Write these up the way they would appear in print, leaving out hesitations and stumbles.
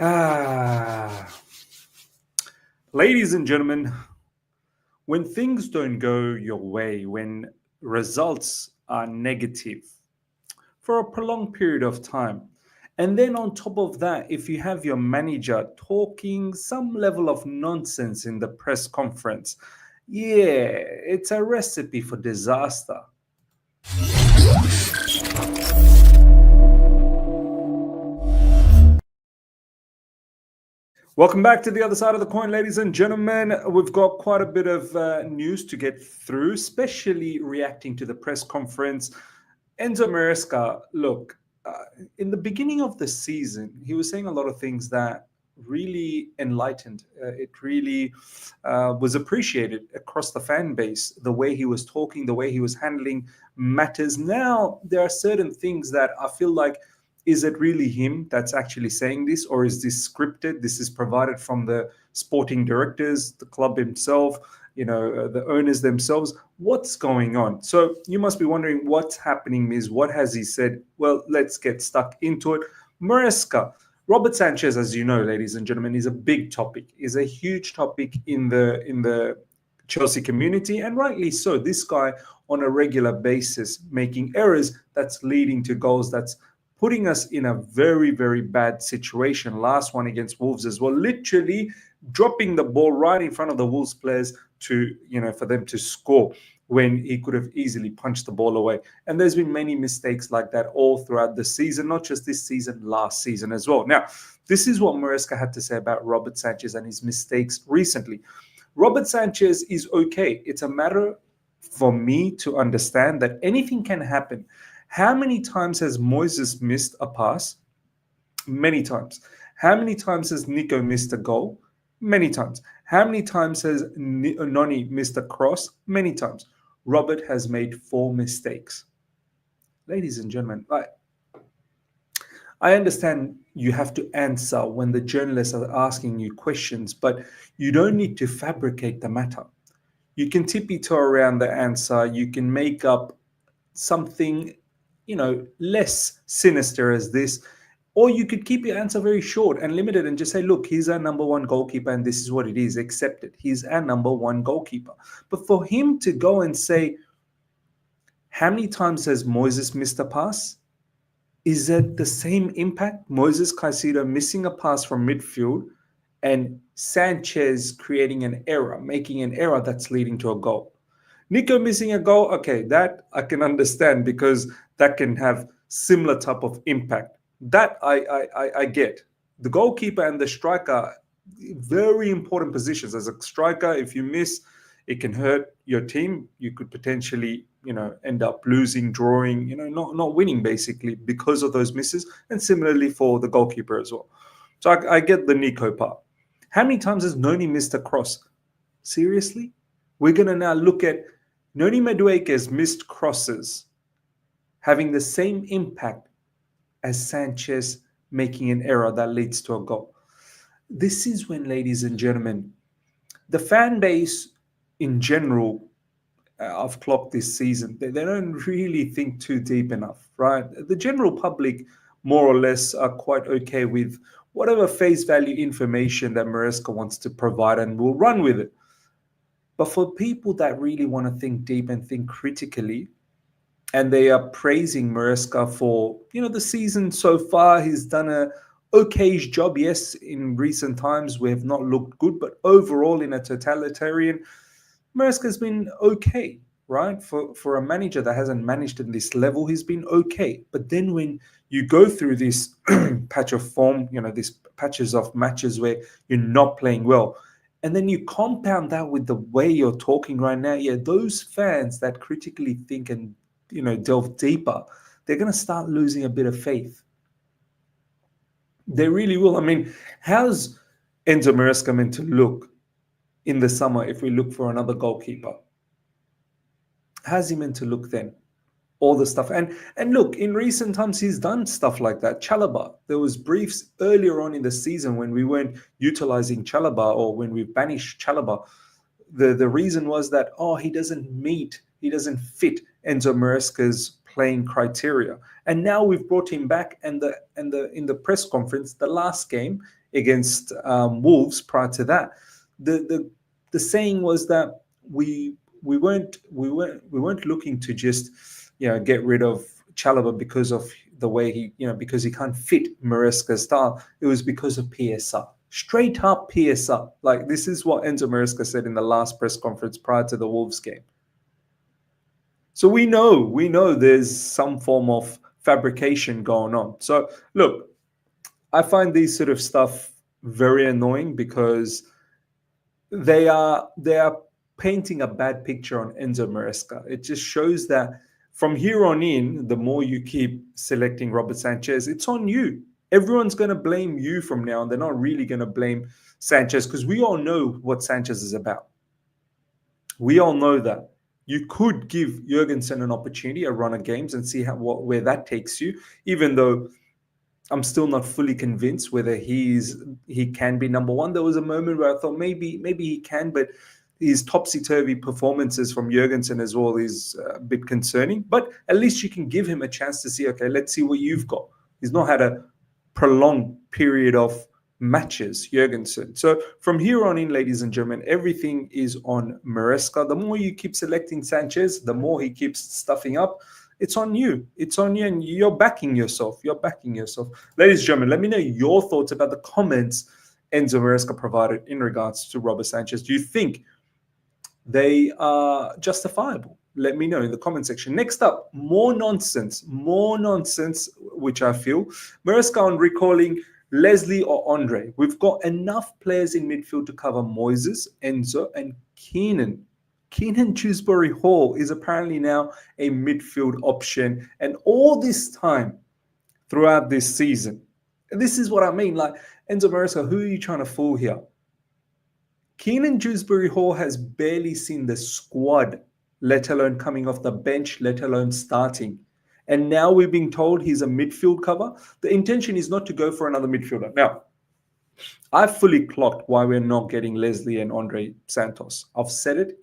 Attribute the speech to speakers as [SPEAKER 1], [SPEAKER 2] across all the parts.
[SPEAKER 1] Ah, ladies and gentlemen, when things don't go your way, when results are negative for a prolonged period of time, and then on top of that, if you have your manager talking some level of nonsense in the press conference, yeah, it's a recipe for disaster. Welcome back to the other side of the coin, ladies and gentlemen. We've got quite a bit of news to get through, especially reacting to the press conference. Enzo Maresca, look, in the beginning of the season, he was saying a lot of things that really enlightened. It really was appreciated across the fan base. The way he was talking, the way he was handling matters. Now, there are certain things that I feel like, is it really him that's actually saying this, or is this scripted? This is provided from the sporting directors, the club himself, the owners themselves. What's going on? So you must be wondering what's happening, Miz. What has he said? Well, let's get stuck into it. Maresca, Robert Sanchez, as you know, ladies and gentlemen, is a big topic, is a huge topic in the Chelsea community, and rightly so. This guy on a regular basis making errors that's leading to goals, that's putting us in a very, very bad situation. Last one against Wolves as well, literally dropping the ball right in front of the Wolves players for them to score when he could have easily punched the ball away. And there's been many mistakes like that all throughout the season, not just this season, last season as well. Now, this is what Maresca had to say about Robert Sanchez and his mistakes recently. Robert Sanchez is okay. It's a matter for me to understand that anything can happen. How many times has Moises missed a pass? Many times. How many times has Nico missed a goal? Many times. How many times has Noni missed a cross? Many times. Robert has made 4 mistakes. Ladies and gentlemen, I understand you have to answer when the journalists are asking you questions, but you don't need to fabricate the matter. You can tippy-toe around the answer. You can make up something, less sinister as this, or you could keep your answer very short and limited and just say, look, he's our number one goalkeeper and this is what it is. Accept it. He's our number one goalkeeper. But for him to go and say, how many times has Moises missed a pass? Is it the same impact? Moises Caicedo missing a pass from midfield and Sanchez creating an error, making an error that's leading to a goal. Nico missing a goal, okay, that I can understand because that can have similar type of impact. That I get. The goalkeeper and the striker, very important positions. As a striker, if you miss, it can hurt your team. You could potentially, end up losing, drawing, not winning basically because of those misses. And similarly for the goalkeeper as well. So I get the Nico part. How many times has Noni missed a cross? Seriously? We're going to now look at Noni Madueke's missed crosses having the same impact as Sanchez making an error that leads to a goal. This is when, ladies and gentlemen, the fan base in general, I've clocked this season, they don't really think too deep enough, right? The general public, more or less, are quite okay with whatever face value information that Maresca wants to provide and will run with it. But for people that really want to think deep and think critically, and they are praising Maresca for, the season so far, he's done a okayish job. Yes, in recent times we have not looked good, but overall in a totalitarian, Maresca's been okay, right? For a manager that hasn't managed at this level, he's been okay. But then when you go through this patch of form, these patches of matches where you're not playing well, and then you compound that with the way you're talking right now, yeah, those fans that critically think and, delve deeper, they're going to start losing a bit of faith. They really will. I mean, how's Enzo Maresca meant to look in the summer if we look for another goalkeeper? How's he meant to look then? All the stuff. And look, in recent times, he's done stuff like that. Chalobah, there was briefs earlier on in the season when we weren't utilizing Chalobah or when we banished Chalobah. The reason was that, he doesn't fit Enzo Maresca's playing criteria. And now we've brought him back, and in the press conference, the last game, against Wolves prior to that. The saying was that we weren't looking to just get rid of Chalobah because of the way because he can't fit Maresca's style. It was because of PSR. Straight up PSR. Like, this is what Enzo Maresca said in the last press conference prior to the Wolves game. So we know there's some form of fabrication going on. So look, I find these sort of stuff very annoying because they are painting a bad picture on Enzo Maresca. It just shows that from here on in, the more you keep selecting Robert Sanchez, it's on you. Everyone's going to blame you from now on. They're not really going to blame Sanchez, because we all know what Sanchez is about. We all know that. You could give Jurgensen an opportunity, a run of games, and see where that takes you, even though I'm still not fully convinced whether he can be number one. There was a moment where I thought maybe he can, but his topsy-turvy performances from Jurgensen as well is a bit concerning. But at least you can give him a chance to see, okay, let's see what you've got. He's not had a prolonged period of matches, Jurgensen. So from here on in, ladies and gentlemen, everything is on Maresca. The more you keep selecting Sanchez, the more he keeps stuffing up. It's on you. It's on you, and you're backing yourself. You're backing yourself. Ladies and gentlemen, let me know your thoughts about the comments Enzo Maresca provided in regards to Robert Sanchez. Do you think they are justifiable? Let me know in the comment section. Next up, more nonsense, which I feel. Maresca on recalling Leslie or Andre. We've got enough players in midfield to cover Moises, Enzo, and Keenan. Keenan Dewsbury Hall is apparently now a midfield option. And all this time throughout this season, and this is what I mean, like, Enzo Maresca, who are you trying to fool here? Keenan Dewsbury Hall has barely seen the squad, let alone coming off the bench, let alone starting. And now we're being told he's a midfield cover. The intention is not to go for another midfielder. Now, I've fully clocked why we're not getting Leslie and Andre Santos. I've said it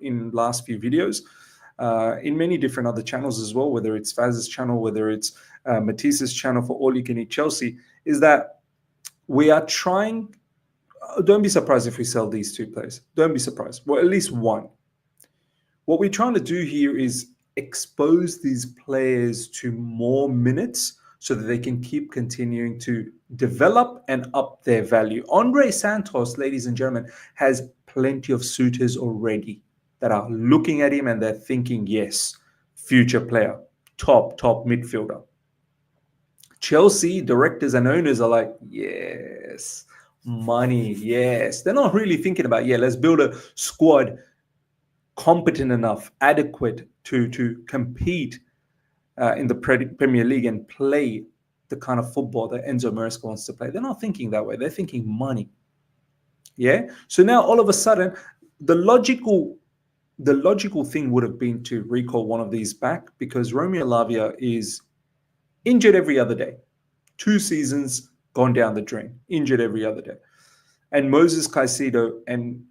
[SPEAKER 1] in last few videos, in many different other channels as well, whether it's Faz's channel, whether it's Matisse's channel for All You Can Eat Chelsea, is that we are trying. Don't be surprised if we sell these two players. Don't be surprised. Well, at least one. What we're trying to do here is expose these players to more minutes so that they can keep continuing to develop and up their value. Andre Santos, ladies and gentlemen, has plenty of suitors already that are looking at him and they're thinking, yes, future player, top midfielder. Chelsea directors and owners are like, yes, money, yes. They're not really thinking about, let's build a squad competent enough, adequate to compete in the Premier League and play the kind of football that Enzo Maresca wants to play. They're not thinking that way. They're thinking money. Yeah. So now all of a sudden, the logical thing would have been to recall one of these back, because Romeo Lavia is injured every other day. 2 seasons gone down the drain, injured every other day. And Moses Caicedo and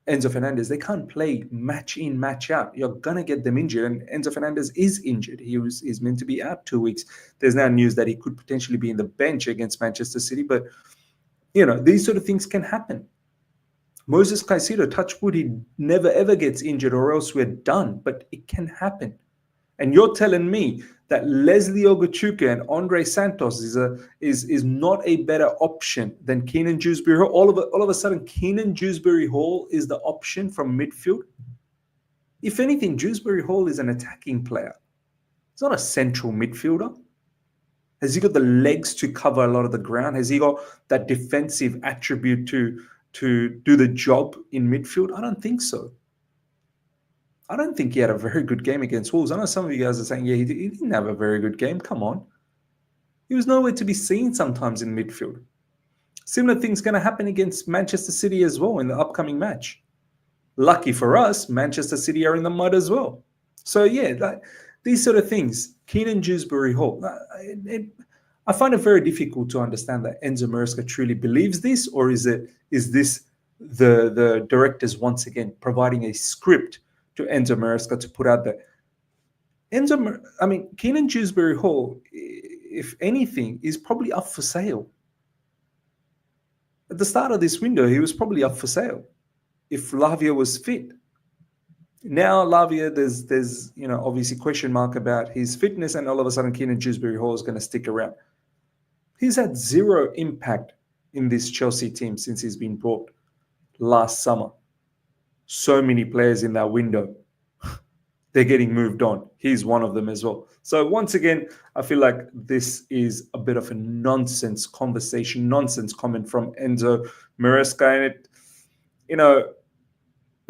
[SPEAKER 1] Enzo Fernandez, they can't play match in, match out. You're going to get them injured. And Enzo Fernandez is injured. He's meant to be out 2 weeks. There's now news that he could potentially be in the bench against Manchester City. But, these sort of things can happen. Moses Caicedo, touch wood, he never ever gets injured, or else we're done. But it can happen. And you're telling me that Leslie Ogachuka and Andre Santos is not a better option than Keenan Dewsbury Hall? All of a sudden, Keenan Dewsbury Hall is the option from midfield? If anything, Dewsbury Hall is an attacking player. He's not a central midfielder. Has he got the legs to cover a lot of the ground? Has he got that defensive attribute to do the job in midfield? I don't think so. I don't think he had a very good game against Wolves. I know some of you guys are saying, he didn't have a very good game. Come on. He was nowhere to be seen sometimes in midfield. Similar thing's going to happen against Manchester City as well in the upcoming match. Lucky for us, Manchester City are in the mud as well. So, these sort of things. Keenan Dewsbury Hall. I find it very difficult to understand that Enzo Maresca truly believes this, or is this the directors once again providing a script to Enzo Maresca to put out there? Keenan Dewsbury Hall, if anything, is probably up for sale. At the start of this window, he was probably up for sale if Lavia was fit. Now Lavia, there's obviously question mark about his fitness, and all of a sudden Keenan Dewsbury Hall is going to stick around. He's had zero impact in this Chelsea team since he's been brought last summer. So many players in that window, they're getting moved on. He's one of them as well. So once again, I feel like this is a bit of a nonsense conversation, nonsense comment from Enzo Maresca. And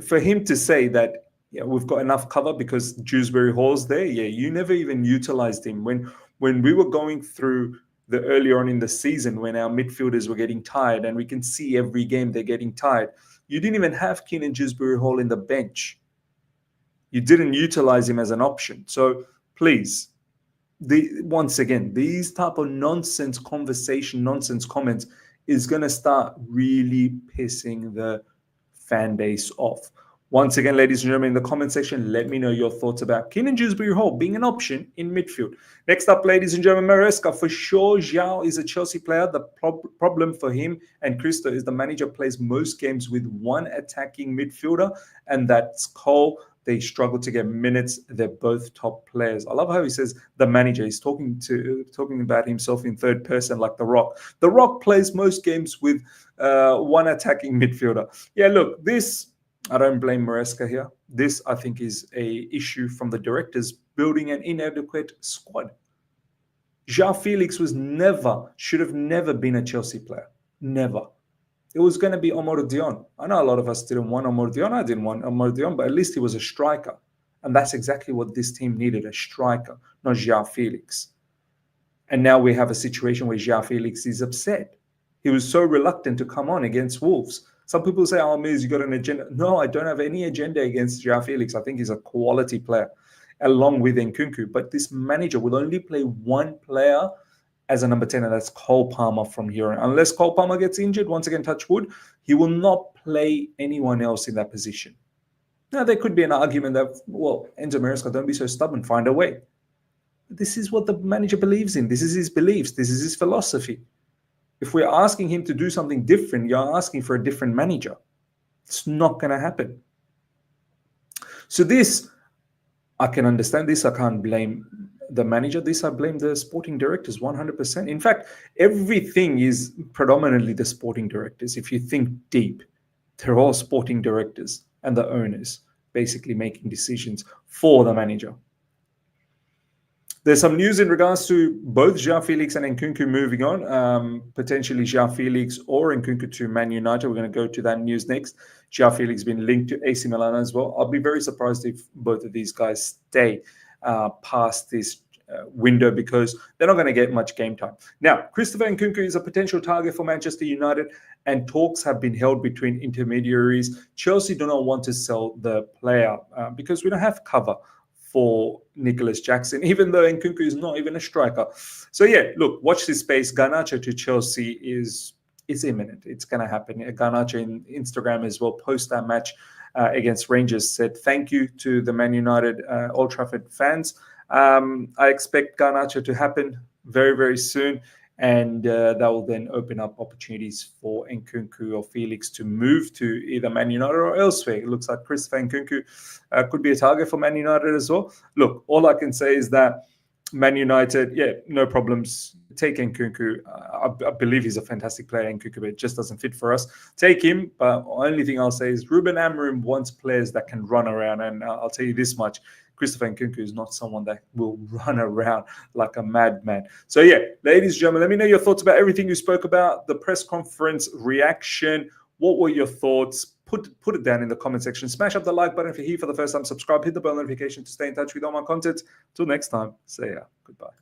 [SPEAKER 1] for him to say that, we've got enough cover because Dewsbury Hall's there. Yeah, you never even utilized him. When we were going through the earlier on in the season, when our midfielders were getting tired, and we can see every game they're getting tired, you didn't even have Keenan Dewsbury Hall in the bench. You didn't utilize him as an option. So please, once again, these type of nonsense conversation, nonsense comments is going to start really pissing the fan base off. Once again, ladies and gentlemen, in the comment section, let me know your thoughts about Keenan Dewsbury Hall being an option in midfield. Next up, ladies and gentlemen, Maresca. For sure, João is a Chelsea player. The problem for him and Cristo is the manager plays most games with one attacking midfielder, and that's Cole. They struggle to get minutes. They're both top players. I love how he says the manager. He's talking about himself in third person like The Rock. The Rock plays most games with one attacking midfielder. Yeah, look, I don't blame Maresca here. This, I think, is a issue from the directors building an inadequate squad. João Felix should have never been a Chelsea player. Never. It was going to be Omar Dion. I know a lot of us didn't want Omar Dion. I didn't want Omar Dion, but at least he was a striker. And that's exactly what this team needed, a striker, not João Felix. And now we have a situation where João Felix is upset. He was so reluctant to come on against Wolves. Some people say, oh, Miz, you got an agenda. No, I don't have any agenda against João Felix. I think he's a quality player, along with Nkunku. But this manager will only play one player as a number 10, and that's Cole Palmer from here. Unless Cole Palmer gets injured, once again, touch wood, he will not play anyone else in that position. Now, there could be an argument that, well, Enzo Maresca, don't be so stubborn, find a way. But this is what the manager believes in. This is his beliefs. This is his philosophy. If we're asking him to do something different, you're asking for a different manager. It's not going to happen. So this, I can understand this. I can't blame the manager. This, I blame the sporting directors 100%. In fact, everything is predominantly the sporting directors. If you think deep, they're all sporting directors and the owners basically making decisions for the manager. There's some news in regards to both João Felix and Nkunku moving on, potentially João Felix or Nkunku to Man United. We're going to go to that news next. João Felix has been linked to AC Milan as well. I'll be very surprised if both of these guys stay past this window because they're not going to get much game time. Now, Christopher Nkunku is a potential target for Manchester United, and talks have been held between intermediaries. Chelsea do not want to sell the player because we don't have cover for Nicholas Jackson, even though Nkunku is not even a striker. So yeah, look, watch this space. Garnacho to Chelsea is imminent. It's going to happen. Garnacho in Instagram as well, post that match against Rangers, said thank you to the Man United Old Trafford fans. I expect Garnacho to happen very, very soon. And that will then open up opportunities for Nkunku or Felix to move to either Man United or elsewhere. It looks like Christopher Nkunku could be a target for Man United as well. Look, all I can say is that Man United, yeah, no problems. Take Nkunku. I believe he's a fantastic player, Nkunku, but it just doesn't fit for us. Take him. But only thing I'll say is Ruben Amorim wants players that can run around. And I'll tell you this much. Christopher Nkunku is not someone that will run around like a madman. So yeah, ladies and gentlemen, let me know your thoughts about everything you spoke about, the press conference reaction. What were your thoughts? Put it down in the comment section. Smash up the like button if you're here for the first time. Subscribe, hit the bell notification to stay in touch with all my content. Till next time, see ya. Goodbye.